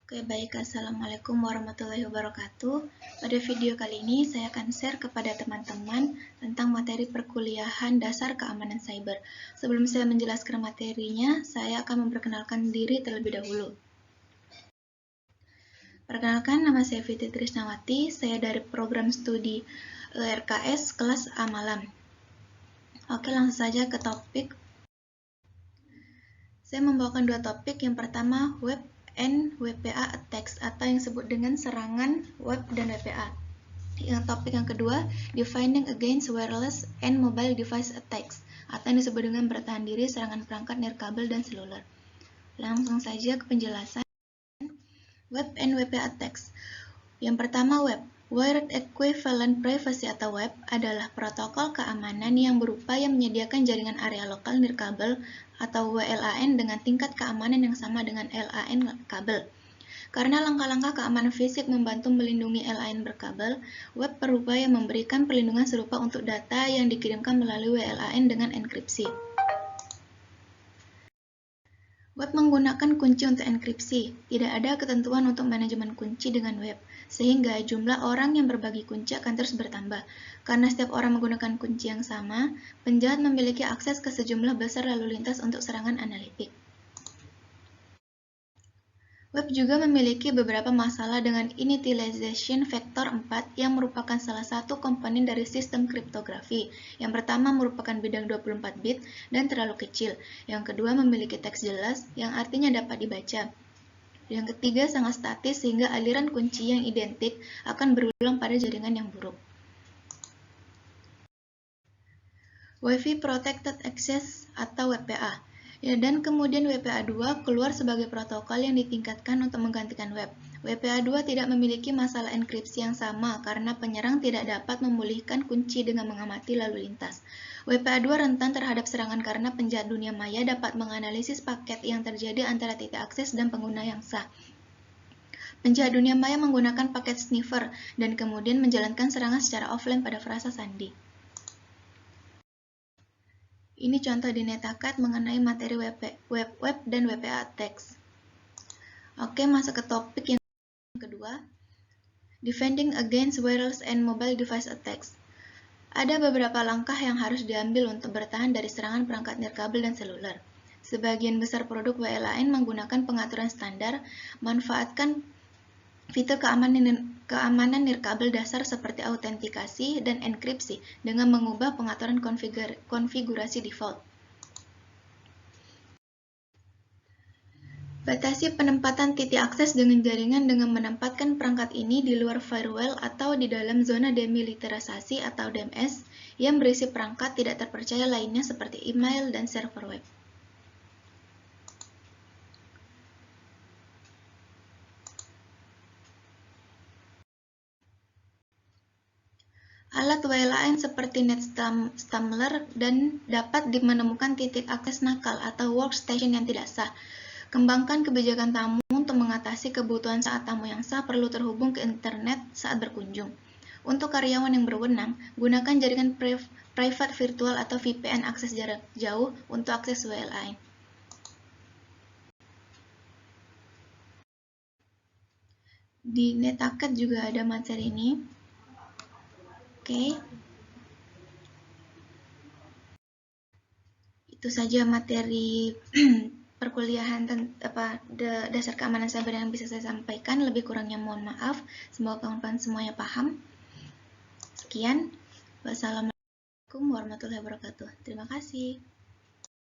Oke, baik. Assalamualaikum warahmatullahi wabarakatuh. Pada video kali ini, saya akan share kepada teman-teman tentang materi perkuliahan dasar keamanan cyber. Sebelum saya menjelaskan materinya, saya akan memperkenalkan diri terlebih dahulu. Perkenalkan, nama saya Fitri Trisnawati. Saya dari program studi RKS kelas A Malam. Oke, langsung saja ke topik. Saya membawakan dua topik. Yang pertama, web and WPA attacks atau yang disebut dengan serangan web dan WPA. Yang topik yang kedua, defending against wireless and mobile device attacks atau yang disebut dengan bertahan diri serangan perangkat nirkabel dan seluler. Langsung saja ke penjelasan. Web and WPA attacks. Yang pertama, web. Wired Equivalent Privacy atau WEP adalah protokol keamanan yang berupaya menyediakan jaringan area lokal nirkabel atau WLAN dengan tingkat keamanan yang sama dengan LAN kabel. Karena langkah-langkah keamanan fisik membantu melindungi LAN berkabel, web berupaya memberikan perlindungan serupa untuk data yang dikirimkan melalui WLAN dengan enkripsi. Web menggunakan kunci untuk enkripsi. Tidak ada ketentuan untuk manajemen kunci dengan web, sehingga jumlah orang yang berbagi kunci akan terus bertambah. Karena setiap orang menggunakan kunci yang sama, penjahat memiliki akses ke sejumlah besar lalu lintas untuk serangan analitik. Web juga memiliki beberapa masalah dengan initialization vektor 4 yang merupakan salah satu komponen dari sistem kriptografi. Yang pertama merupakan bidang 24 bit dan terlalu kecil. Yang kedua memiliki teks jelas yang artinya dapat dibaca. Yang ketiga sangat statis sehingga aliran kunci yang identik akan berulang pada jaringan yang buruk. Wi-Fi Protected Access atau WPA. Dan kemudian WPA2 keluar sebagai protokol yang ditingkatkan untuk menggantikan web. WPA2 tidak memiliki masalah enkripsi yang sama karena penyerang tidak dapat memulihkan kunci dengan mengamati lalu lintas. WPA2 rentan terhadap serangan karena penjahat dunia maya dapat menganalisis paket yang terjadi antara titik akses dan pengguna yang sah. Penjahat dunia maya menggunakan paket sniffer dan kemudian menjalankan serangan secara offline pada frasa sandi. Ini contoh di Netacat mengenai materi web dan WPA attacks. Oke, masuk ke topik yang kedua. Defending against wireless and mobile device attacks. Ada beberapa langkah yang harus diambil untuk bertahan dari serangan perangkat nirkabel dan seluler. Sebagian besar produk WLAN menggunakan pengaturan standar, manfaatkan fitur keamanan nirkabel dasar seperti autentikasi dan enkripsi dengan mengubah pengaturan konfigurasi default. Batasi penempatan titik akses dengan jaringan dengan menempatkan perangkat ini di luar firewall atau di dalam zona demilitarisasi atau DMS yang berisi perangkat tidak terpercaya lainnya seperti email dan server web. Alat WLAN seperti NetStumbler dan dapat menemukan titik akses nakal atau workstation yang tidak sah. Kembangkan kebijakan tamu untuk mengatasi kebutuhan saat tamu yang sah perlu terhubung ke internet saat berkunjung. Untuk karyawan yang berwenang, gunakan jaringan private virtual atau VPN akses jarak jauh untuk akses WLAN. Di Netacat juga ada materi ini. Oke. Itu saja materi perkuliahan dasar keamanan cyber yang bisa saya sampaikan. Lebih kurangnya mohon maaf. Semoga kawan-kawan semuanya paham. Sekian. Wassalamualaikum warahmatullahi wabarakatuh. Terima kasih.